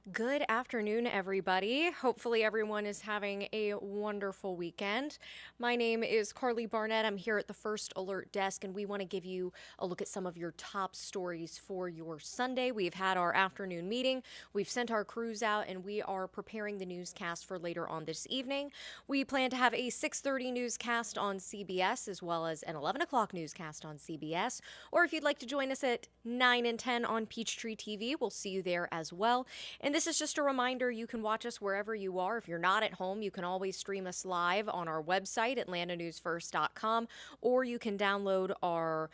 Good afternoon, everybody. Hopefully, everyone is having a wonderful weekend. My name is Karli Barnett. I'm here at the First Alert Desk, and we want to give you a look at some of your top stories for your Sunday. We've had our afternoon meeting, we've sent our crews out, and we are preparing the newscast for later on this evening. We plan to have a 6:30 newscast on CBS, as well as an 11 o'clock newscast on CBS. Or if you'd like to join us at 9 and 10 on Peachtree TV, we'll see you there as well. And this is just a reminder, you can watch us wherever you are. If you're not at home, you can always stream us live on our website, atlantanewsfirst.com, or you can download our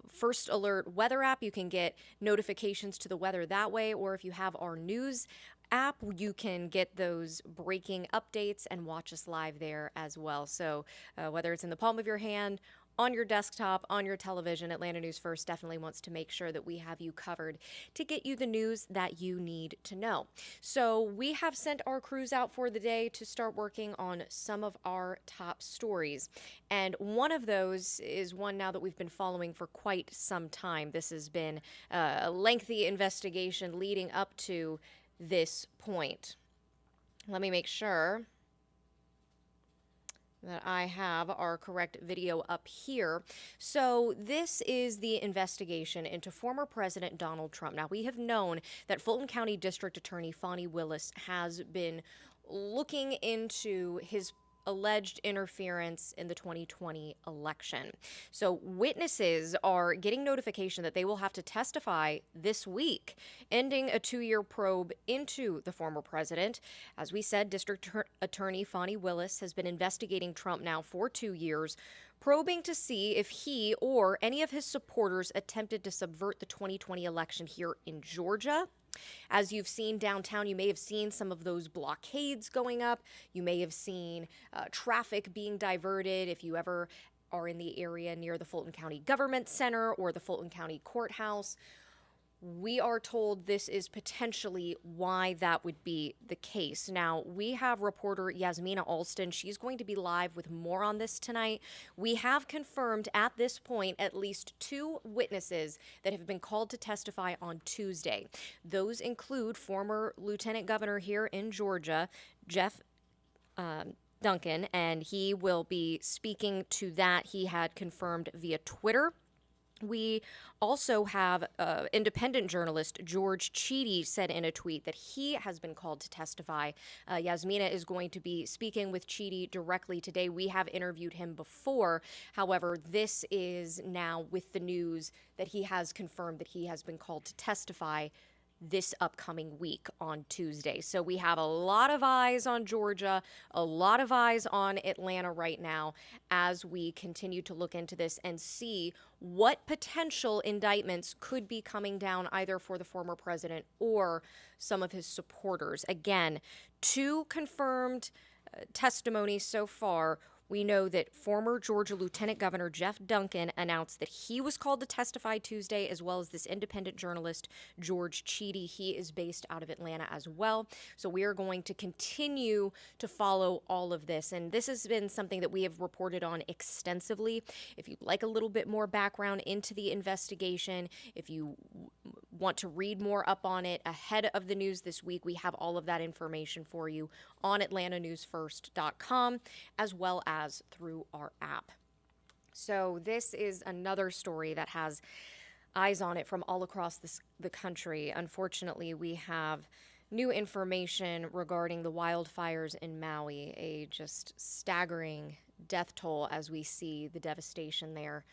First Alert weather app. You can get notifications to the weather that way, or if you have our news app, you can get those breaking updates and watch us live there as well. So whether it's in the palm of your hand, on your desktop, on your television, Atlanta News First definitely wants to make sure that we have you covered to get you the news that you need to know. So we have sent our crews out for the day to start working on some of our top stories. And one of those is one now that we've been following for quite some time. This has been a lengthy investigation leading up to this point. Let me make sure that I have our correct video up here. So this is the investigation into former President Donald Trump. Now, we have known that Fulton County District Attorney Fani Willis has been looking into his alleged interference in the 2020 election. So witnesses are getting notification that they will have to testify this week, ending a 2-year probe into the former president. As we said, District Attorney Fani Willis has been investigating Trump now for 2 years, probing to see if he or any of his supporters attempted to subvert the 2020 election here in Georgia. As you've seen downtown, you may have seen some of those blockades going up. You may have seen traffic being diverted if you ever are in the area near the Fulton County Government Center or the Fulton County Courthouse. We are told this is potentially why that would be the case. Now, we have reporter Yasmina Alston. She's going to be live with more on this tonight. We have confirmed at this point at least 2 witnesses that have been called to testify on Tuesday. Those include former Lieutenant Governor here in Georgia, Jeff Duncan, and he will be speaking to that. He had confirmed via Twitter. We also have independent journalist George Cheedy said in a tweet that he has been called to testify. Yasmina is going to be speaking with Cheedy directly today. We have interviewed him before. However, this is now with the news that he has confirmed that he has been called to testify this upcoming week on Tuesday. So we have a lot of eyes on Georgia, a lot of eyes on Atlanta right now as we continue to look into this and see what potential indictments could be coming down either for the former president or some of his supporters. Again, 2 confirmed testimonies so far. We know that former Georgia Lieutenant Governor Jeff Duncan announced that he was called to testify Tuesday, as well as this independent journalist, George Cheedy. He is based out of Atlanta as well. So we are going to continue to follow all of this. And this has been something that we have reported on extensively. If you'd like a little bit more background into the investigation, if you want to read more up on it ahead of the news this week, we have all of that information for you on atlantanewsfirst.com, as well as through our app. So this is another story that has eyes on it from all across the country. Unfortunately, we have new information regarding the wildfires in Maui, a just staggering death toll as we see the devastation there.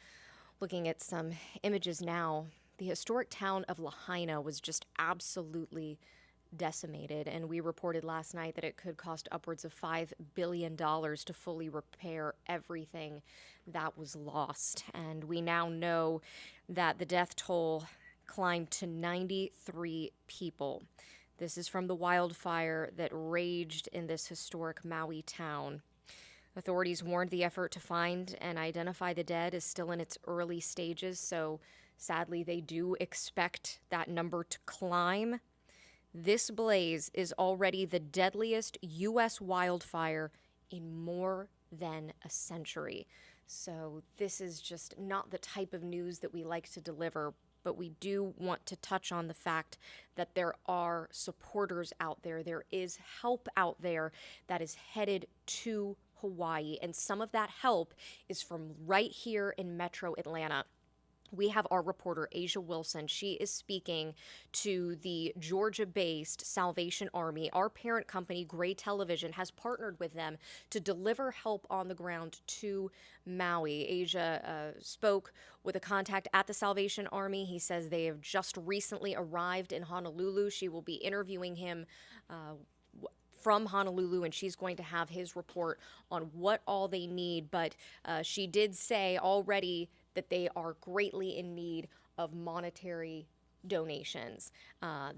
Looking at some images now, the historic town of Lahaina was just absolutely decimated, and we reported last night that it could cost upwards of $5 billion to fully repair everything that was lost. And we now know that the death toll climbed to 93 people. This is from the wildfire that raged in this historic Maui town. Authorities warned the effort to find and identify the dead is still in its early stages, so sadly they do expect that number to climb. This blaze is already the deadliest U.S. wildfire in more than a century. So this is just not the type of news that we like to deliver, but we do want to touch on the fact that there are supporters out there. There is help out there that is headed to Hawaii, and some of that help is from right here in Metro Atlanta. We have our reporter, Asia Wilson. She is speaking to the Georgia-based Salvation Army. Our parent company, Gray Television, has partnered with them to deliver help on the ground to Maui. Asia spoke with a contact at the Salvation Army. He says they have just recently arrived in Honolulu. She will be interviewing him from Honolulu, and she's going to have his report on what all they need. But she did say already that they are greatly in need of monetary donations.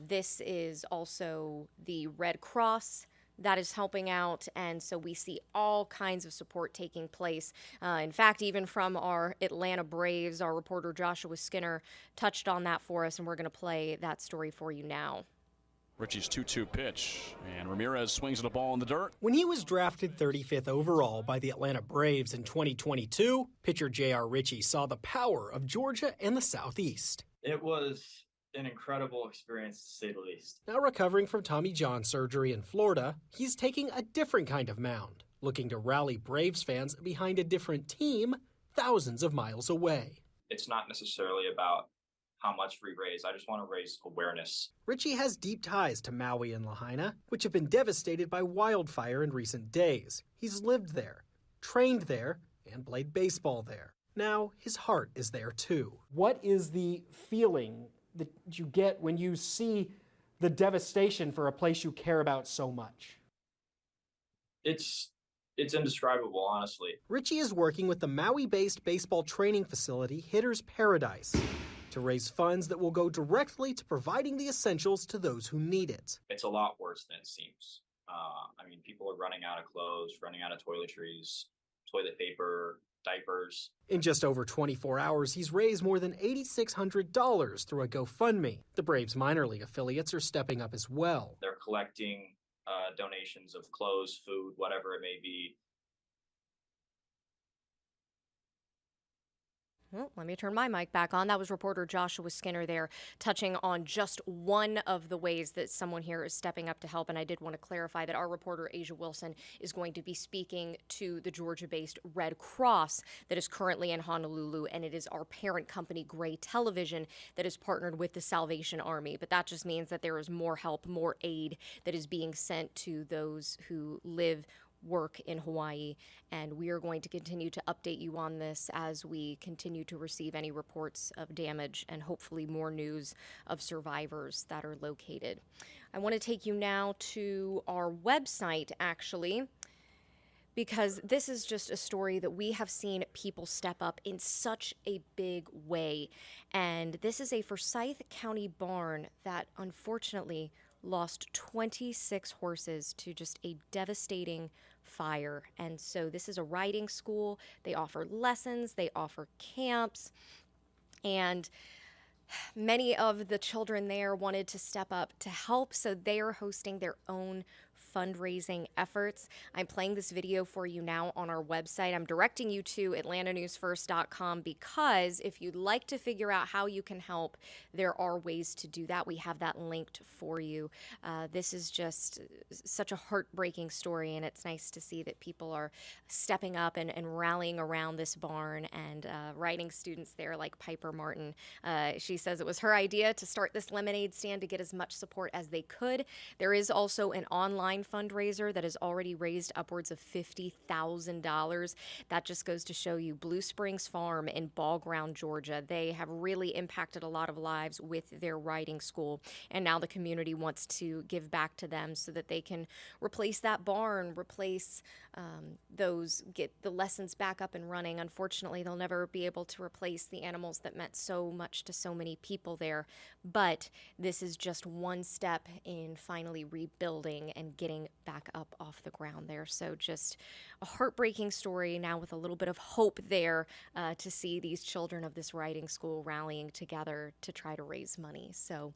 This is also the Red Cross that is helping out, and so we see all kinds of support taking place. In fact, even from our Atlanta Braves, our reporter Joshua Skinner touched on that for us, and we're going to play that story for you now. Richie's 2-2 pitch, and Ramirez swings at a ball in the dirt. When he was drafted 35th overall by the Atlanta Braves in 2022, pitcher J.R. Ritchie saw the power of Georgia and the Southeast. It was an incredible experience, to say the least. Now recovering from Tommy John surgery in Florida, he's taking a different kind of mound, looking to rally Braves fans behind a different team thousands of miles away. It's not necessarily about how much we raise. I just want to raise awareness. Ritchie has deep ties to Maui and Lahaina, which have been devastated by wildfire in recent days. He's lived there, trained there, and played baseball there. Now, his heart is there too. What is the feeling that you get when you see the devastation for a place you care about so much? It's indescribable, honestly. Ritchie is working with the Maui-based baseball training facility Hitter's Paradise to raise funds that will go directly to providing the essentials to those who need it. It's a lot worse than it seems. People are running out of clothes, running out of toiletries, toilet paper, diapers. In just over 24 hours, he's raised more than $8,600 through a GoFundMe. The Braves minor league affiliates are stepping up as well. They're collecting donations of clothes, food, whatever it may be. Well, let me turn my mic back on. That was reporter Joshua Skinner there, touching on just one of the ways that someone here is stepping up to help. And I did want to clarify that our reporter Asia Wilson is going to be speaking to the Georgia-based Red Cross that is currently in Honolulu, and it is our parent company, Gray Television, that is partnered with the Salvation Army. But that just means that there is more help, more aid that is being sent to those who live, work in Hawaii, and we are going to continue to update you on this as we continue to receive any reports of damage and hopefully more news of survivors that are located. I want to take you now to our website, actually, because this is just a story that we have seen people step up in such a big way. And this is a Forsyth County barn that unfortunately lost 26 horses to just a devastating fire. And so this is a riding school. They offer lessons, they offer camps, and many of the children there wanted to step up to help, so they are hosting their own fundraising efforts. I'm playing this video for you now on our website. I'm directing you to atlantanewsfirst.com because if you'd like to figure out how you can help, there are ways to do that. We have that linked for you. This is just such a heartbreaking story, and it's nice to see that people are stepping up and rallying around this barn and writing students there like Piper Martin. She says it was her idea to start this lemonade stand to get as much support as they could. There is also an online fundraiser that has already raised upwards of $50,000. That just goes to show you Blue Springs Farm in Ball Ground, Georgia. They have really impacted a lot of lives with their riding school, and now the community wants to give back to them so that they can replace that barn, get the lessons back up and running. Unfortunately, they'll never be able to replace the animals that meant so much to so many people there, but this is just one step in finally rebuilding and getting back up off the ground there. So just a heartbreaking story now with a little bit of hope there to see these children of this riding school rallying together to try to raise money. So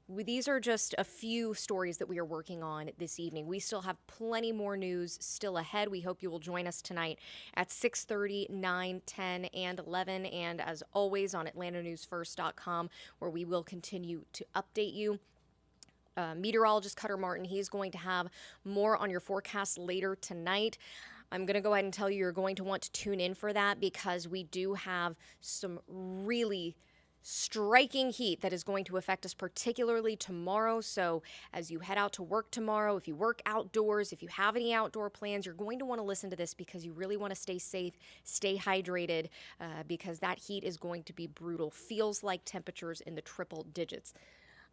these are just a few stories that we are working on this evening. We still have plenty more news still ahead. We hope you will join us tonight at 6:30, 9, 10, and 11. And as always on AtlantaNewsFirst.com, where we will continue to update you. Meteorologist Cutter Martin, he's going to have more on your forecast later tonight. I'm going to go ahead and tell you you're going to want to tune in for that because we do have some really striking heat that is going to affect us particularly tomorrow. So as you head out to work tomorrow, if you work outdoors, if you have any outdoor plans, you're going to want to listen to this because you really want to stay safe, stay hydrated, because that heat is going to be brutal. Feels like temperatures in the triple digits.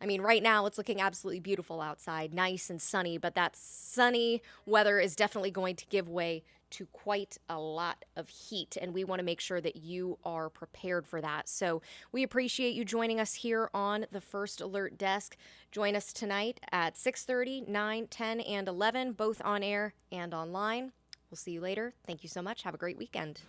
I mean, right now it's looking absolutely beautiful outside, nice and sunny, but that sunny weather is definitely going to give way to quite a lot of heat, and we want to make sure that you are prepared for that. So we appreciate you joining us here on the First Alert Desk. Join us tonight at 6:30, 9, 10, and 11, both on air and online. We'll see you later. Thank you so much. Have a great weekend.